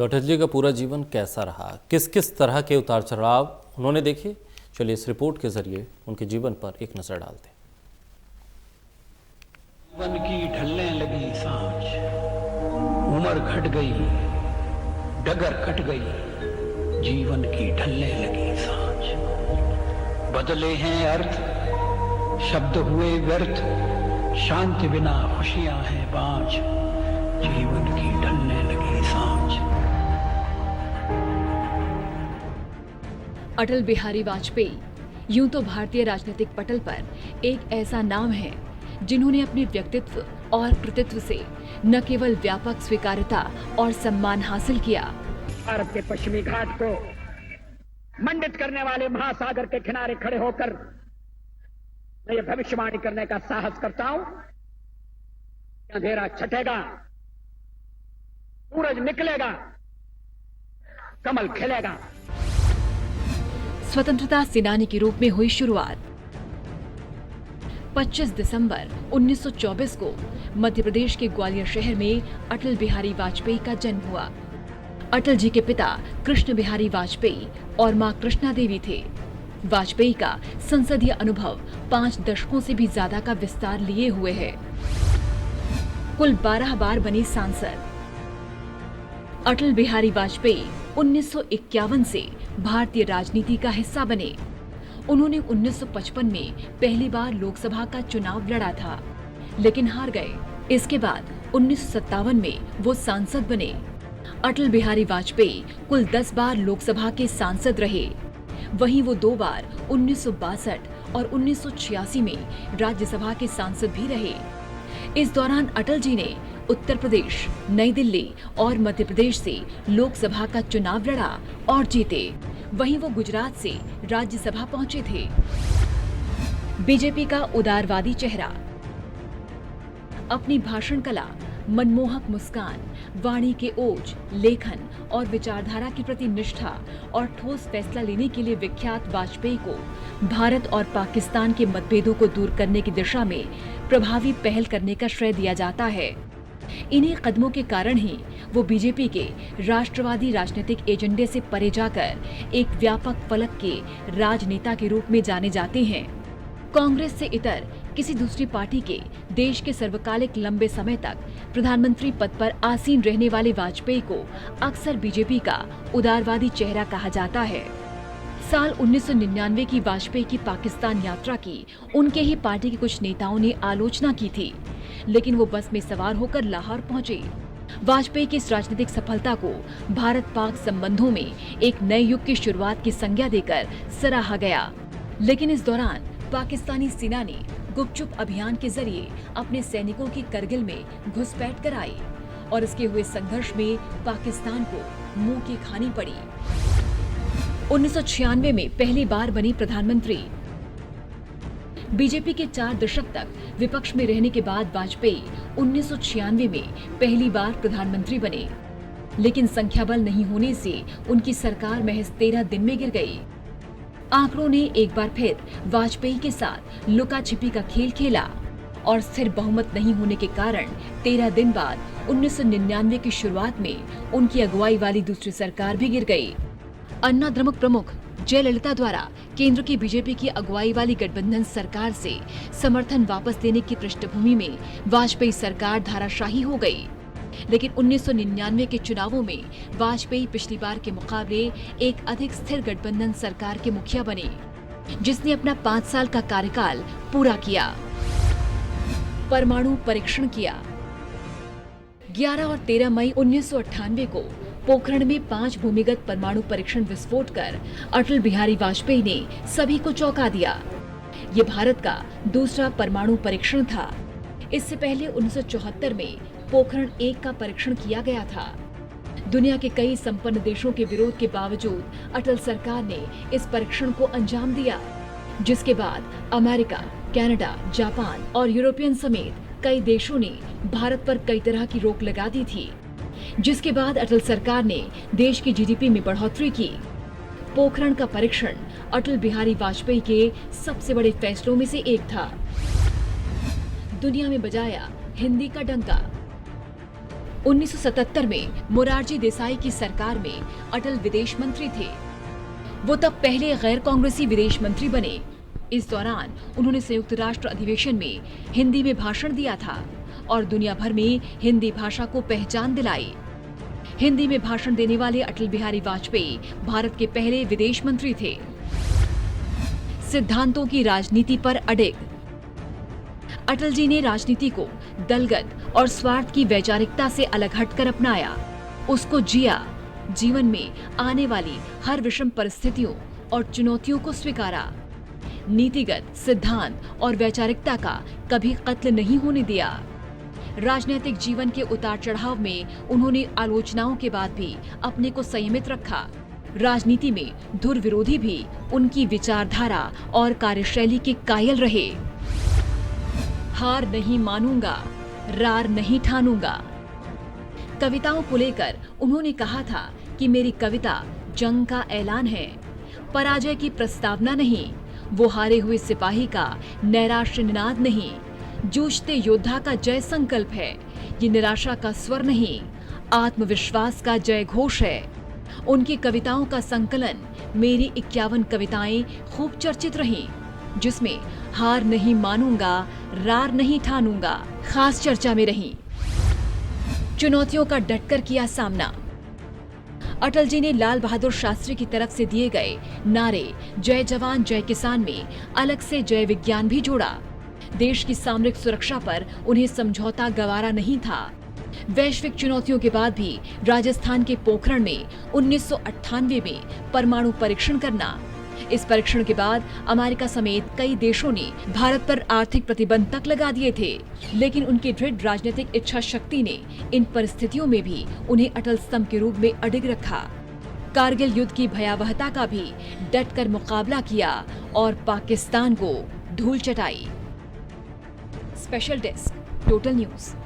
तो अटल जी का पूरा जीवन कैसा रहा, किस किस तरह के उतार चढ़ाव उन्होंने देखे, चलिए इस रिपोर्ट के जरिए उनके जीवन पर एक नजर डालते हैं। जीवन की ढलने लगी सांझ, उम्र घट गई, डगर कट गई, जीवन की ढलने लगी सांझ। बदले हैं अर्थ, शब्द हुए व्यर्थ, शांति बिना खुशियां हैं बाँझ, जीवन की ढलने लगी सांझ। अटल बिहारी वाजपेयी यूं तो भारतीय राजनीतिक पटल पर एक ऐसा नाम है जिन्होंने अपने व्यक्तित्व और कृतित्व से न केवल व्यापक स्वीकार्यता और सम्मान हासिल किया, भारत के पश्चिमी घाट को मंडित करने वाले महासागर के किनारे खड़े होकर मैं ये भविष्यवाणी करने का साहस करता हूं, अंधेरा छटेगा, सूरज निकलेगा, कमल खिलेगा। स्वतंत्रता सेनानी के रूप में हुई शुरुआत। 25 दिसंबर 1924 को मध्य प्रदेश के ग्वालियर शहर में अटल बिहारी वाजपेयी का जन्म हुआ। अटल जी के पिता कृष्ण बिहारी वाजपेयी और मां कृष्णा देवी थे। वाजपेयी का संसदीय अनुभव 5 दशकों से भी ज्यादा का विस्तार लिए हुए है। कुल 12 बार बने सांसद। अटल बिहारी वाजपेयी 1951 से भारतीय राजनीति का हिस्सा बने। उन्होंने 1955 में पहली बार लोकसभा का चुनाव लड़ा था, लेकिन हार गए। इसके बाद 1957 में वो सांसद बने। अटल बिहारी वाजपेयी कुल 10 बार लोकसभा के सांसद रहे। वहीं वो 2 बार 1962 और 1986 में राज्यसभा के सांसद भी रहे। इस दौरान अटल जी ने उत्तर प्रदेश, नई दिल्ली और मध्य प्रदेश से लोकसभा का चुनाव लड़ा और जीते। वहीं वो गुजरात से राज्यसभा पहुंचे थे। बीजेपी का उदारवादी चेहरा। अपनी भाषण कला, मनमोहक मुस्कान, वाणी के ओज, लेखन और विचारधारा के प्रति निष्ठा और ठोस फैसला लेने के लिए विख्यात वाजपेयी को भारत और पाकिस्तान के मतभेदों को दूर करने की दिशा में प्रभावी पहल करने का श्रेय दिया जाता है। इन्हीं कदमों के कारण ही वो बीजेपी के राष्ट्रवादी राजनीतिक एजेंडे से परे जाकर एक व्यापक फलक के राजनेता के रूप में जाने जाते हैं। कांग्रेस से इतर किसी दूसरी पार्टी के देश के सर्वकालिक लंबे समय तक प्रधानमंत्री पद पर आसीन रहने वाले वाजपेयी को अक्सर बीजेपी का उदारवादी चेहरा कहा जाता है। साल 1999 की वाजपेयी की पाकिस्तान यात्रा की उनके ही पार्टी के कुछ नेताओं ने आलोचना की थी, लेकिन वो बस में सवार होकर लाहौर पहुंचे। वाजपेयी की इस राजनीतिक सफलता को भारत पाक संबंधों में एक नए युग की शुरुआत की संज्ञा देकर सराहा गया। लेकिन इस दौरान पाकिस्तानी सेना ने गुपचुप अभियान के जरिए अपने सैनिकों की करगिल में घुसपैठ कराई और इसके हुए संघर्ष में पाकिस्तान को मुंह की खानी पड़ी। 1996 में पहली बार बनी प्रधानमंत्री। बीजेपी के 4 दशक तक विपक्ष में रहने के बाद वाजपेयी 1996 में पहली बार प्रधानमंत्री बने, लेकिन संख्याबल नहीं होने से उनकी सरकार महज 13 दिन में गिर गई। आंकड़ों ने एक बार फिर वाजपेयी के साथ लुका छिपी का खेल खेला और स्थिर बहुमत नहीं होने के कारण 13 दिन बाद 1999 की शुरुआत में उनकी अगुवाई वाली दूसरी सरकार भी गिर गई। अन्ना द्रमुक प्रमुख जयललिता द्वारा केंद्र की बीजेपी की अगुवाई वाली गठबंधन सरकार से समर्थन वापस लेने की पृष्ठभूमि में वाजपेयी सरकार धाराशाही हो गई। लेकिन 1999 के चुनावों में वाजपेयी पिछली बार के मुकाबले एक अधिक स्थिर गठबंधन सरकार के मुखिया बने, जिसने अपना 5 साल का कार्यकाल पूरा किया। परमाणु परीक्षण किया। 11 और 13 मई 1998 को पोखरण में 5 भूमिगत परमाणु परीक्षण विस्फोट कर अटल बिहारी वाजपेयी ने सभी को चौंका दिया। ये भारत का दूसरा परमाणु परीक्षण था। इससे पहले 1974 में पोखरण 1 का परीक्षण किया गया था। दुनिया के कई संपन्न देशों के विरोध के बावजूद अटल सरकार ने इस परीक्षण को अंजाम दिया, जिसके बाद अमेरिका, कनाडा, जापान और यूरोपियन समेत कई देशों ने भारत पर कई तरह की रोक लगा दी थी, जिसके बाद अटल सरकार ने देश की जीडीपी में बढ़ोतरी की। पोखरण का परीक्षण अटल बिहारी वाजपेयी के सबसे बड़े फैसलों में से एक था। दुनिया में बजाया हिंदी का डंका। 1977 में मोरारजी देसाई की सरकार में अटल विदेश मंत्री थे। वो तब पहले गैर कांग्रेसी विदेश मंत्री बने। इस दौरान उन्होंने संयुक्त राष्ट्र अधिवेशन में हिंदी में भाषण दिया था और दुनिया भर में हिंदी भाषा को पहचान दिलाई। हिंदी में भाषण देने वाले अटल बिहारी वाजपेयी भारत के पहले विदेश मंत्री थे। सिद्धांतों की राजनीति पर अडिग। अटल जी ने राजनीति को दलगत और स्वार्थ की वैचारिकता से अलग हटकर अपनाया, उसको जिया, जीवन में आने वाली हर विषम परिस्थितियों और चुनौतियों को स्वीकारा। नीतिगत, सिद्धांत और वैचारिकता का कभी कत्ल नहीं होने दिया। राजनीतिक जीवन के उतार चढ़ाव में उन्होंने आलोचनाओं के बाद भी अपने को संयमित रखा। राजनीति में धुर विरोधी भी उनकी विचारधारा और कार्यशैली के कायल रहे। हार नहीं मानूंगा, रार नहीं ठानूंगा। कविताओं को लेकर उन्होंने कहा था कि मेरी कविता जंग का ऐलान है, पराजय की प्रस्तावना नहीं, वो हारे हुए सिपाही का नैराश्य निनाद नहीं, जूझते योद्धा का जय संकल्प है, ये निराशा का स्वर नहीं, आत्मविश्वास का जय घोष है। उनकी कविताओं का संकलन मेरी 51 कविताएं खूब चर्चित रहीं, जिसमें हार नहीं मानूंगा, रार नहीं ठानूंगा खास चर्चा में रहीं। चुनौतियों का डटकर किया सामना। अटल जी ने लाल बहादुर शास्त्री की तरफ से दिए गए नारे जय जवान जय किसान में अलग से जय विज्ञान भी जोड़ा। देश की सामरिक सुरक्षा पर उन्हें समझौता गवारा नहीं था। वैश्विक चुनौतियों के बाद भी राजस्थान के पोखरण में 1998 में परमाणु परीक्षण करना। इस परीक्षण के बाद अमेरिका समेत कई देशों ने भारत पर आर्थिक प्रतिबंध तक लगा दिए थे, लेकिन उनकी दृढ़ राजनीतिक इच्छा शक्ति ने इन परिस्थितियों में भी उन्हें अटल स्तंभ के रूप में अडिग रखा। कारगिल युद्ध की भयावहता का भी डटकर मुकाबला किया और पाकिस्तान को धूल चटाई। Special desk, total news.